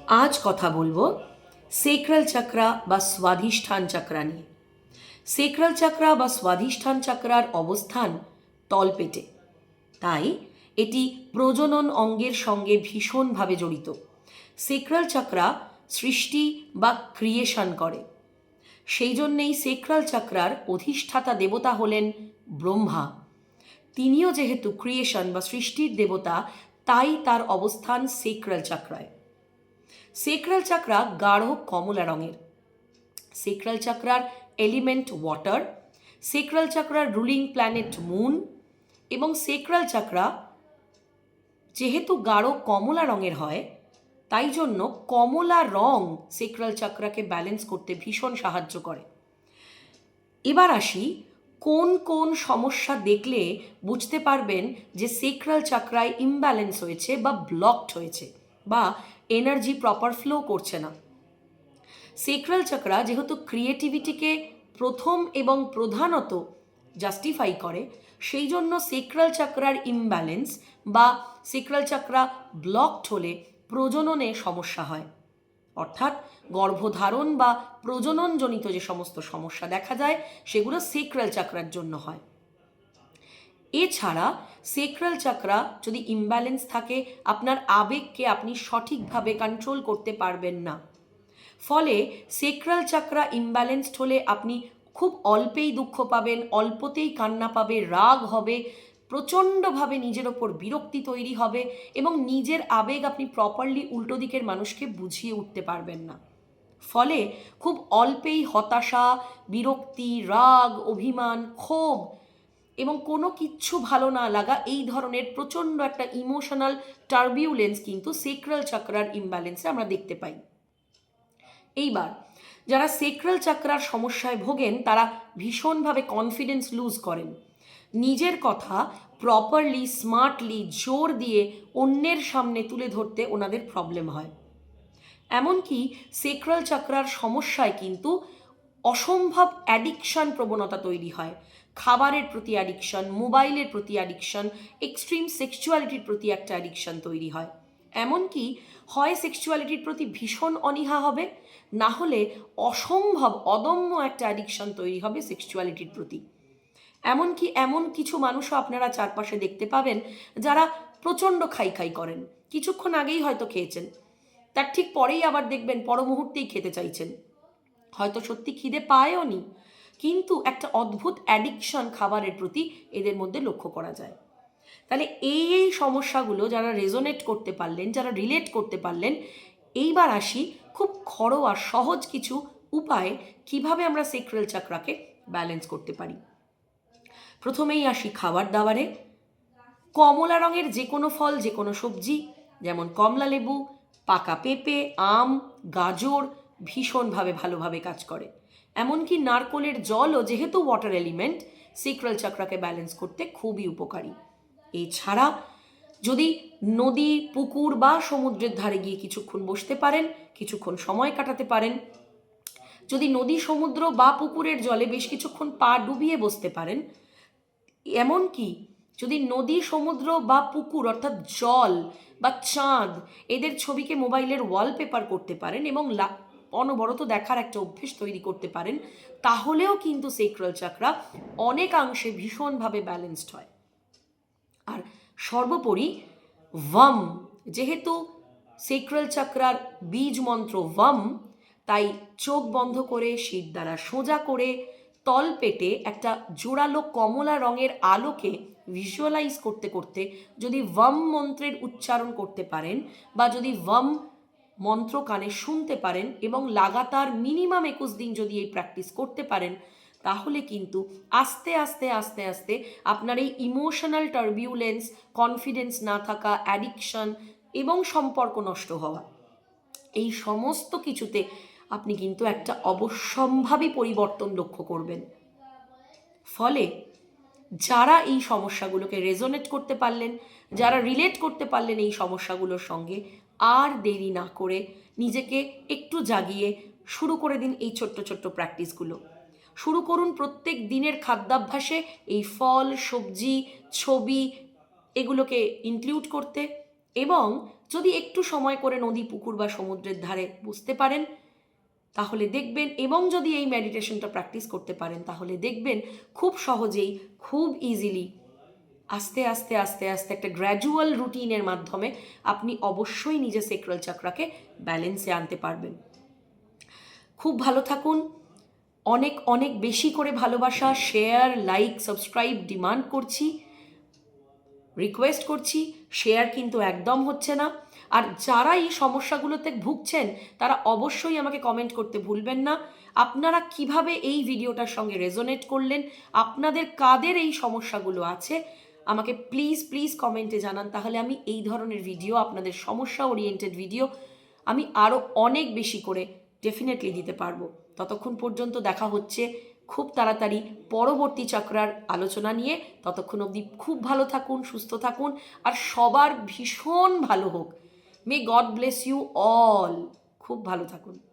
আজ কথা বলবো সেক্রাল চক্রা বা স্বাধিষ্ঠান চক্রা নিয়ে। সেক্রাল চক্রা বা স্বাধিষ্ঠান চক্রার অবস্থান তলপেটে, তাই এটি প্রজনন অঙ্গের সঙ্গে ভীষণভাবে জড়িত। সেক্রাল চক্রা সৃষ্টি বা ক্রিয়েশন করে, সেই জন্যেই সেক্রাল চক্রার অধিষ্ঠাতা দেবতা হলেন ব্রহ্মা। তিনিও যেহেতু ক্রিয়েশন বা সৃষ্টির দেবতা, তাই তার অবস্থান সেক্রাল চক্রায়। সেক্রাল চক্রা গাঢ় কমলা রঙের। সেক্রাল চক্রার এলিমেন্ট ওয়াটার, সেক্রাল চক্রার রুলিং প্ল্যানেট মুন, এবং সেক্রাল চক্রা যেহেতু গাঢ় কমলা রঙের হয়, তাই জন্য কমলা রং সেক্রাল চক্রাকে ব্যালেন্স করতে ভীষণ সাহায্য করে। এবার আসি, কোন কোন সমস্যা দেখলে বুঝতে পারবেন যে সেক্রাল চক্রায় ইমব্যালেন্স হয়েছে বা ব্লকড হয়েছে বা এনার্জি প্রপার ফ্লো করছে না। সেক্রাল চক্রা যেহেতু ক্রিয়েটিভিটিকে প্রথম এবং প্রধানত জাস্টিফাই করে, সেই জন্য সেক্রাল চক্রার ইমব্যালেন্স বা সেক্রাল চক্রা ব্লকড হলে প্রজননে সমস্যা হয়। অর্থাৎ গর্ভধারণ বা প্রজননজনিত যে সমস্ত সমস্যা দেখা যায়, সেগুলো সেক্রাল চক্রার জন্য হয়। এছাড়া সেক্রাল চক্রা যদি ইমব্যালেন্স থাকে, আপনার আবেগকে আপনি সঠিকভাবে কন্ট্রোল করতে পারবেন না। ফলে সেক্রাল চক্রা ইমব্যালেন্সড হলে আপনি খুব অল্পেই দুঃখ পাবেন, অল্পতেই কান্না পাবে, রাগ হবে, প্রচণ্ডভাবে নিজের ওপর বিরক্তি তৈরি হবে এবং নিজের আবেগ আপনি প্রপারলি উল্টো দিকের মানুষকে বুঝিয়ে উঠতে পারবেন না। ফলে খুব অল্পেই হতাশা, বিরক্তি, রাগ, অভিমান, ক্ষোভ এবং কোনো কিচ্ছু ভালো না লাগা, এই ধরনের প্রচণ্ড একটা ইমোশনাল টার্বিউলেন্স কিন্তু সেক্রাল চক্রার ইমব্যালেন্সে আমরা দেখতে পাই। এইবার যারা সেক্রাল চক্রার সমস্যায় ভোগেন, তারা ভীষণভাবে কনফিডেন্স লুজ করেন। নিজের কথা প্রপারলি স্মার্টলি জোর দিয়ে অন্যের সামনে তুলে ধরতে ওনাদের প্রবলেম হয়। এমনকি সেক্রাল চক্রার সমস্যায় কিন্তু অসম্ভব অ্যাডিকশন প্রবণতা তৈরি হয়। খাবারের প্রতি অ্যাডিকশন, মোবাইলের প্রতি অ্যাডিকশন, এক্সট্রিম সেক্সুয়ালিটির প্রতি একটা অ্যাডিকশন তৈরি হয়। এমনকি হয় সেক্সুয়ালিটির প্রতি ভীষণ অনীহা হবে, না হলে অসম্ভব অদম্য একটা অ্যাডিকশন তৈরি হবে সেক্সুয়ালিটির প্রতি। এমনকি এমন কিছু মানুষও আপনারা চারপাশে দেখতে পাবেন যারা প্রচণ্ড খাই খাই করেন, কিছুক্ষণ আগেই হয়তো খেয়েছেন, তার ঠিক পরেই আবার দেখবেন পর মুহূর্তেই খেতে চাইছেন। হয়তো সত্যি খিদে পায়ও নি, কিন্তু একটা অদ্ভুত অ্যাডিকশন খাবারের প্রতি এদের মধ্যে লক্ষ্য করা যায়। তাহলে এই সমস্যাগুলো যারা রেজোনেট করতে পারলেন, যারা রিলেট করতে পারলেন, এইবার আসি খুব ঘরোয়া সহজ কিছু উপায় কিভাবে আমরা সেক্রাল চক্রাকে ব্যালেন্স করতে পারি। প্রথমেই আসি খাবার দাবারে। কমলা রঙের যে কোনো ফল, যে কোনো সবজি, যেমন কমলা লেবু, পাকা পেঁপে, আম, গাজর ভীষণভাবে ভালোভাবে কাজ করে। এমনকি নারকোলের জলও যেহেতু ওয়াটার এলিমেন্ট, সেক্রাল চক্রাকে ব্যালেন্স করতে খুবই উপকারী। এছাড়া যদি নদী, পুকুর বা সমুদ্রের ধারে গিয়ে কিছুক্ষণ বসতে পারেন, কিছুক্ষণ সময় কাটাতে পারেন, যদি নদী, সমুদ্র বা পুকুরের জলে বেশ কিছুক্ষণ পা ডুবিয়ে বসতে পারেন, এমনকি যদি নদী, সমুদ্র বা পুকুর অর্থাৎ জল বা চাঁদ এদের ছবিকে মোবাইলের ওয়ালপেপার করতে পারেন এবং অনবরত দেখার একটা অভ্যেস তৈরি করতে পারেন, তাহলেও কিন্তু সেক্রাল চক্রা অনেকাংশে ভীষণভাবে ব্যালেন্সড হয়। আর সর্বোপরি ভাম, যেহেতু সেক্রাল চক্রার বীজ মন্ত্র ভাম, তাই চোখ বন্ধ করে শির দ্বারা সোজা করে তলপেটে একটা জোরালো কমলা রঙের আলোকে ভিজুয়ালাইজ করতে করতে যদি ভাম মন্ত্রের উচ্চারণ করতে পারেন বা যদি ভাম মন্ত্র কানে শুনতে পারেন এবং লাগাতার মিনিমাম 21 দিন যদি এই প্র্যাকটিস করতে পারেন, তাহলে কিন্তু আস্তে আস্তে আস্তে আস্তে আপনার এই ইমোশনাল টার্বিউলেন্স, কনফিডেন্স না থাকা, অ্যাডিকশন এবং সম্পর্ক নষ্ট হওয়া, এই সমস্ত কিছুতে আপনি কিন্তু একটা অবশ্যম্ভাবী পরিবর্তন লক্ষ্য করবেন। ফলে যারা এই সমস্যাগুলোকে রেজোনেট করতে পারলেন, যারা রিলেট করতে পারলেন এই সমস্যাগুলোর সঙ্গে, আর দেরি না করে নিজেকে একটু জাগিয়ে শুরু করে দিন এই ছোট্ট ছোট্ট প্র্যাকটিসগুলো। শুরু করুন প্রত্যেক দিনের খাদ্যাভ্যাসে এই ফল, সবজি, ছবি এগুলোকে ইনক্লুড করতে এবং যদি একটু সময় করে নদী, পুকুর বা সমুদ্রের ধারে বসতে পারেন তাহলে দেখবেন, এবং যদি এই মেডিটেশনটা প্র্যাকটিস করতে পারেন তাহলে দেখবেন খুব সহজেই, খুব ইজিলি, আস্তে আস্তে আস্তে আস্তে একটা গ্র্যাজুয়াল রুটিনের মাধ্যমে আপনি অবশ্যই নিজের সেক্রাল চাকরাকে ব্যালেন্সে আনতে পারবেন। খুব ভালো থাকুন। অনেক অনেক বেশি করে ভালোবাসা, শেয়ার, লাইক, সাবস্ক্রাইব ডিমান্ড করছি, রিকোয়েস্ট করছি। শেয়ার কিন্তু একদম হচ্ছে না। আর যারা এই সমস্যাগুলোতে ভুগছেন তারা অবশ্যই আমাকে কমেন্ট করতে ভুলবেন না। আপনারা কিভাবে এই ভিডিওটার সঙ্গে রেজোনেট করলেন, আপনাদের কাদের এই সমস্যাগুলো আছে আমাকে প্লিজ প্লিজ কমেন্টে জানান। তাহলে আমি এই ধরনের ভিডিও, আপনাদের সমস্যা ওরিয়েন্টেড ভিডিও আমি আরও অনেক বেশি করে ডেফিনেটলি দিতে পারবো। ততক্ষণ পর্যন্ত দেখা হচ্ছে খুব তাড়াতাড়ি পরবর্তী চক্রার আলোচনা নিয়ে। ততক্ষণ অবধি খুব ভালো থাকুন, সুস্থ থাকুন, আর সবার ভীষণ ভালো হোক। May God bless you all. খুব ভালো থাকুন।